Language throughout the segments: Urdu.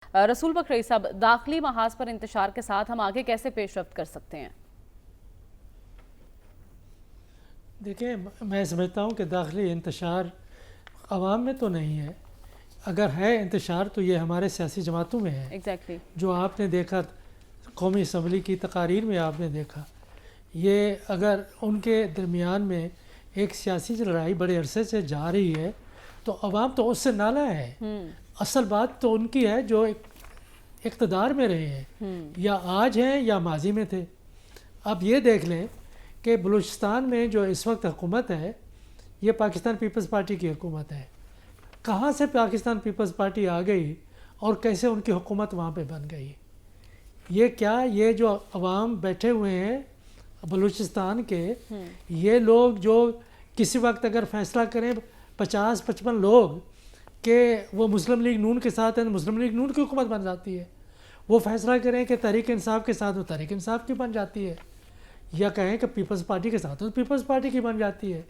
رسول بخش رئیس صاحب، داخلی محاذ پر انتشار کے ساتھ ہم آگے کیسے پیش رفت کر سکتے ہیں؟ دیکھیں، میں سمجھتا ہوں کہ داخلی انتشار عوام میں تو نہیں ہے. اگر ہے انتشار تو یہ ہمارے سیاسی جماعتوں میں ہے. ایگزیکٹلی. جو آپ نے دیکھا قومی اسمبلی کی تقاریر میں آپ نے دیکھا، یہ اگر ان کے درمیان میں ایک سیاسی لڑائی بڑے عرصے سے جا رہی ہے تو عوام تو اس سے نالا ہے. اصل بات تو ان کی ہے جو اقتدار میں رہے ہیں، یا آج ہیں یا ماضی میں تھے. اب یہ دیکھ لیں کہ بلوچستان میں جو اس وقت حکومت ہے یہ پاکستان پیپلز پارٹی کی حکومت ہے. کہاں سے پاکستان پیپلز پارٹی آ گئی اور کیسے ان کی حکومت وہاں پہ بن گئی؟ یہ جو عوام بیٹھے ہوئے ہیں بلوچستان کے، یہ لوگ جو کسی وقت اگر فیصلہ کریں 50-55 لوگ کہ وہ مسلم لیگ نون کے ساتھ ہیں، مسلم لیگ نون کی حکومت بن جاتی ہے. وہ فیصلہ کریں کہ تحریک انصاف کے ساتھ، وہ تحریک انصاف کی بن جاتی ہے. یا کہیں کہ پیپلز پارٹی کے ساتھ تو پیپلز پارٹی کی بن جاتی ہے.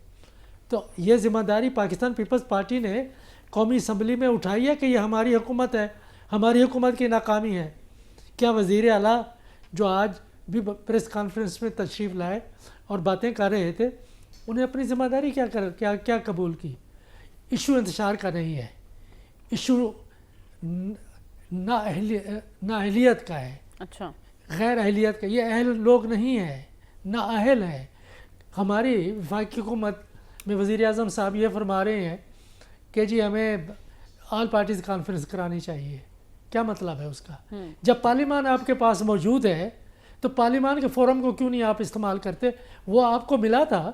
تو یہ ذمہ داری پاکستان پیپلز پارٹی نے قومی اسمبلی میں اٹھائی ہے کہ یہ ہماری حکومت ہے، ہماری حکومت کی ناکامی ہے. کیا وزیر اعلیٰ جو آج بھی پریس کانفرنس میں تشریف لائے اور باتیں کر رہے تھے، انہیں اپنی ذمہ داری کیا قبول کی؟ ایشو انتشار کا نہیں ہے، ایشو نااہلیت کا ہے. اچھا. غیر اہلیت کا. یہ اہل لوگ نہیں ہیں، نااہل ہیں. ہماری وفاقی حکومت میں وزیر اعظم صاحب یہ فرما رہے ہیں کہ جی ہمیں آل پارٹیز کانفرنس کرانی چاہیے. کیا مطلب ہے اس کا؟ جب پارلیمان آپ کے پاس موجود ہے تو پارلیمان کے فورم کو کیوں نہیں آپ استعمال کرتے؟ وہ آپ کو ملا تھا،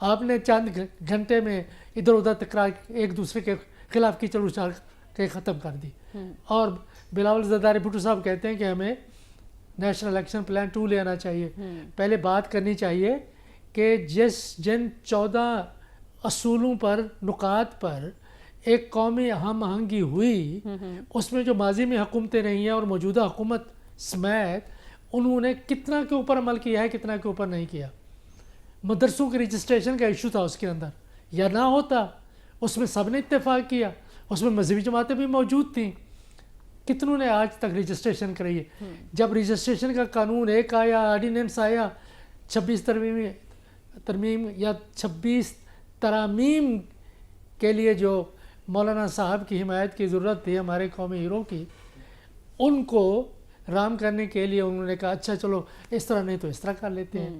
آپ نے چند گھنٹے میں ادھر ادھر تکرار ایک دوسرے کے خلاف کیچڑ اچھال کے ختم کر دی. اور بلاول زرداری بھٹو صاحب کہتے ہیں کہ ہمیں نیشنل الیکشن پلان 2 لینا چاہیے. پہلے بات کرنی چاہیے کہ جن 14 اصولوں پر، نکات پر ایک قومی ہم آہنگی ہوئی، اس میں جو ماضی میں حکومتیں رہی ہیں اور موجودہ حکومت سمیت انہوں نے کتنا کے اوپر عمل کیا ہے، کتنا کے اوپر نہیں کیا. مدرسوں کے رجسٹریشن کا ایشو تھا اس کے اندر، یا نہ ہوتا، اس میں سب نے اتفاق کیا، اس میں مذہبی جماعتیں بھی موجود تھیں. کتنوں نے آج تک رجسٹریشن کرائی ہے؟ جب رجسٹریشن کا قانون ایک آیا، آرڈیننس آیا 26 ترمیم یا 26 ترامیم کے لیے جو مولانا صاحب کی حمایت کی ضرورت تھی، ہمارے قومی ہیرو کی، ان کو رام کرنے کے لیے انہوں نے کہا اچھا چلو اس طرح نہیں تو اس طرح کر لیتے ہیں.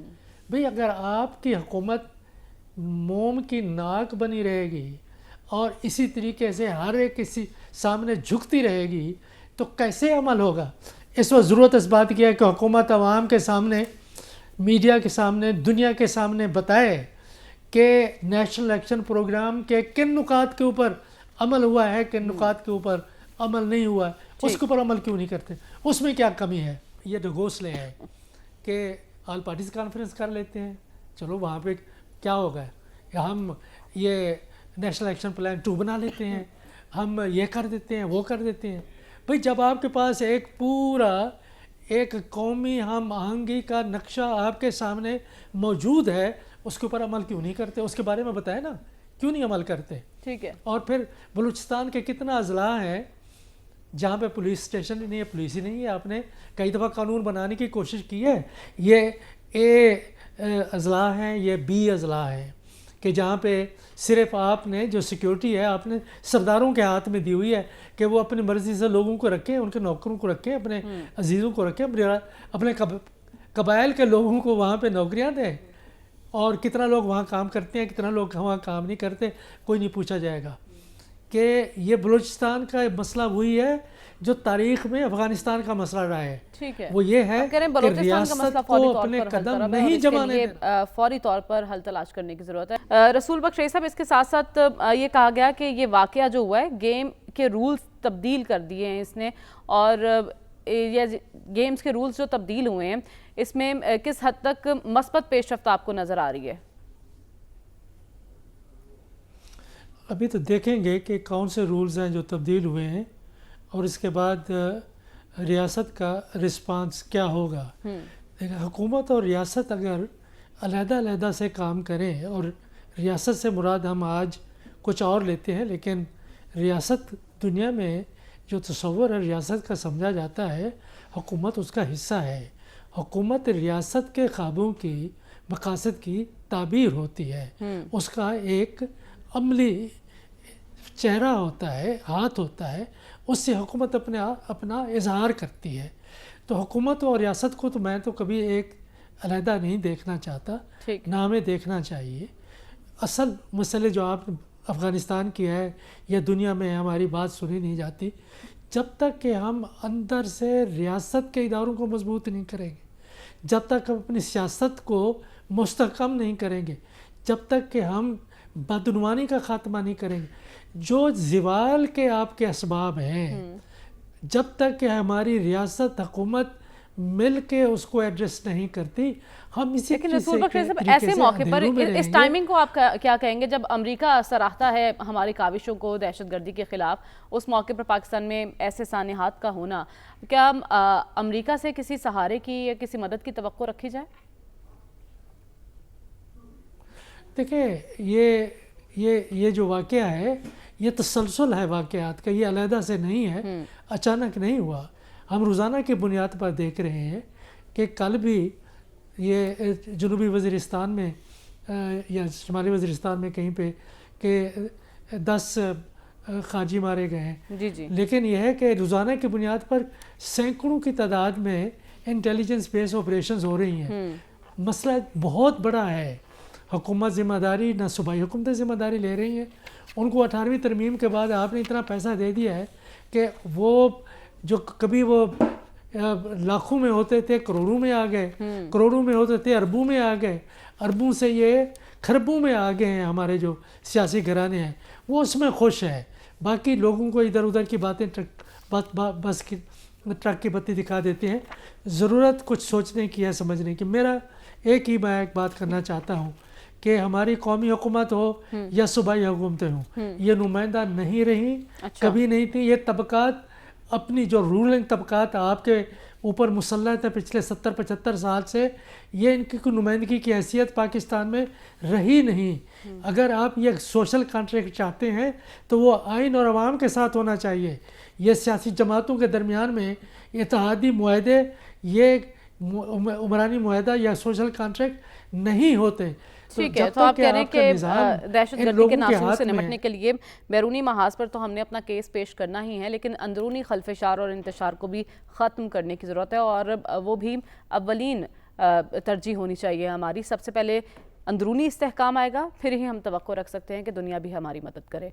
بھئی اگر آپ کی حکومت موم کی ناک بنی رہے گی اور اسی طریقے سے ہر ایک کسی سامنے جھکتی رہے گی تو کیسے عمل ہوگا؟ اس وقت ضرورت اس بات کی ہے کہ حکومت عوام کے سامنے، میڈیا کے سامنے، دنیا کے سامنے بتائے کہ نیشنل ایکشن پروگرام کے کن نکات کے اوپر عمل ہوا ہے، کن نکات کے اوپر عمل نہیں ہوا ہے. اس کے اوپر عمل کیوں نہیں کرتے؟ اس میں کیا کمی ہے؟ یہ ڈھگوسلے ہیں کہ آل پارٹیز کانفرنس کر لیتے ہیں، چلو وہاں پہ کیا ہوگا، ہم یہ نیشنل ایکشن پلان 2 بنا لیتے ہیں، ہم یہ کر دیتے ہیں، وہ کر دیتے ہیں. بھئی جب آپ کے پاس ایک پورا ایک قومی ہم آہنگی کا نقشہ آپ کے سامنے موجود ہے، اس کے اوپر عمل کیوں نہیں کرتے؟ اس کے بارے میں بتائیں نا، کیوں نہیں عمل کرتے؟ ٹھیک ہے. اور پھر بلوچستان کے کتنا اضلاع ہیں جہاں پہ پولیس اسٹیشن ہی نہیں ہے، پولیس ہی نہیں ہے. آپ نے کئی دفعہ قانون بنانے کی کوشش کی ہے. یہ اے اضلاع ہیں، یہ بی اضلاع ہیں کہ جہاں پہ صرف آپ نے جو سیکیورٹی ہے آپ نے سرداروں کے ہاتھ میں دی ہوئی ہے کہ وہ اپنی مرضی سے لوگوں کو رکھیں، ان کے نوکروں کو رکھیں، اپنے عزیزوں کو رکھیں، اپنے قبائل کے لوگوں کو وہاں پہ نوکریاں دیں. اور کتنا لوگ وہاں کام کرتے ہیں، کتنا لوگ وہاں کام نہیں کرتے، کوئی نہیں پوچھا جائے گا. کہ یہ بلوچستان کا مسئلہ وہی ہے جو تاریخ میں افغانستان کا مسئلہ رہا ہے. ٹھیک ہے. وہ یہ ہے کہ ریاست کو اپنے قدم نہیں جمانے دینا. فوری طور پر حل تلاش کرنے کی ضرورت ہے. رسول بخش رئیس صاحب، اس کے ساتھ ساتھ یہ کہا گیا کہ یہ واقعہ جو ہوا ہے گیم کے رولز تبدیل کر دیے ہیں اس نے، اور یہ گیمز کے رولز جو تبدیل ہوئے ہیں اس میں کس حد تک مثبت پیش رفت آپ کو نظر آ رہی ہے؟ ابھی تو دیکھیں گے کہ کون سے رولز ہیں جو تبدیل ہوئے ہیں اور اس کے بعد ریاست کا رسپانس کیا ہوگا. حکومت اور ریاست اگر علیحدہ علیحدہ سے کام کریں، اور ریاست سے مراد ہم آج کچھ اور لیتے ہیں، لیکن ریاست دنیا میں جو تصور ہے ریاست کا سمجھا جاتا ہے، حکومت اس کا حصہ ہے. حکومت ریاست کے خوابوں کی، مقاصد کی تعبیر ہوتی ہے. اس کا ایک عملی چہرہ ہوتا ہے، ہاتھ ہوتا ہے، اس سے حکومت اپنا اظہار کرتی ہے. تو حکومت اور ریاست کو تو میں تو کبھی ایک علیحدہ نہیں دیکھنا چاہتا، نہ ہمیں دیکھنا چاہیے. اصل مسئلے جو آپ افغانستان کی ہے یا دنیا میں ہماری بات سنی نہیں جاتی جب تک کہ ہم اندر سے ریاست کے اداروں کو مضبوط نہیں کریں گے، جب تک ہم اپنی سیاست کو مستحکم نہیں کریں گے، جب تک کہ ہم بدعنوانی کا خاتمہ نہیں کریں گے. جو زوال کے آپ کے اسباب ہیں، جب تک کہ ہماری ریاست حکومت مل کے اس کو ایڈریس نہیں کرتی، ہم اسی لیکن رسول بخش صاحب ایسے موقع پر اس ٹائمنگ کو آپ کیا کہیں گے جب امریکہ سراہتا ہے ہماری کاوشوں کو دہشت گردی کے خلاف؟ اس موقع پر پاکستان میں ایسے سانحات کا ہونا، کیا امریکہ سے کسی سہارے کی یا کسی مدد کی توقع رکھی جائے؟ دیکھیں یہ جو واقعہ ہے یہ تسلسل ہے واقعات کا، یہ علیحدہ سے نہیں ہے، اچانک نہیں ہوا. ہم روزانہ کی بنیاد پر دیکھ رہے ہیں کہ کل بھی یہ جنوبی وزیرستان میں یا شمالی وزیرستان میں کہیں پہ کہ 10 خارجی مارے گئے ہیں. جی لیکن یہ ہے کہ روزانہ کی بنیاد پر سینکڑوں کی تعداد میں انٹیلیجنس بیس آپریشنز ہو رہی ہیں. مسئلہ بہت بڑا ہے. حکومت ذمہ داری، نہ صوبائی حکومتیں ذمہ داری لے رہی ہیں. ان کو 18ویں ترمیم کے بعد آپ نے اتنا پیسہ دے دیا ہے کہ وہ جو کبھی وہ لاکھوں میں ہوتے تھے کروڑوں میں آ گئے، کروڑوں میں ہوتے تھے اربوں میں آ گئے، اربوں سے یہ خربوں میں آ گئے ہیں. ہمارے جو سیاسی گھرانے ہیں وہ اس میں خوش ہیں. باقی لوگوں کو ادھر ادھر کی باتیں بس کی ٹرک کی بتی دکھا دیتے ہیں. ضرورت کچھ سوچنے کی ہے، سمجھنے کی. میرا میں ایک بات کرنا چاہتا ہوں کہ ہماری قومی حکومت ہو یا صوبائی حکومتیں ہوں، یہ نمائندہ نہیں رہی، کبھی نہیں تھی. یہ طبقات اپنی جو رولنگ طبقات آپ کے اوپر مسلط ہے پچھلے 70-75 سال سے، یہ ان کی کوئی نمائندگی کی حیثیت پاکستان میں رہی نہیں. اگر آپ یہ سوشل کانٹریکٹ چاہتے ہیں تو وہ آئین اور عوام کے ساتھ ہونا چاہیے. یہ سیاسی جماعتوں کے درمیان میں اتحادی معاہدے، یہ عمرانی معاہدہ یا سوشل کانٹریکٹ نہیں ہوتے. ٹھیک ہے، تو آپ کہہ رہے ہیں کہ دہشت گردی کے ناصور سے نمٹنے کے لیے بیرونی محاذ پر تو ہم نے اپنا کیس پیش کرنا ہی ہے، لیکن اندرونی خلفشار اور انتشار کو بھی ختم کرنے کی ضرورت ہے، اور وہ بھی اولین ترجیح ہونی چاہیے ہماری. سب سے پہلے اندرونی استحکام آئے گا، پھر ہی ہم توقع رکھ سکتے ہیں کہ دنیا بھی ہماری مدد کرے.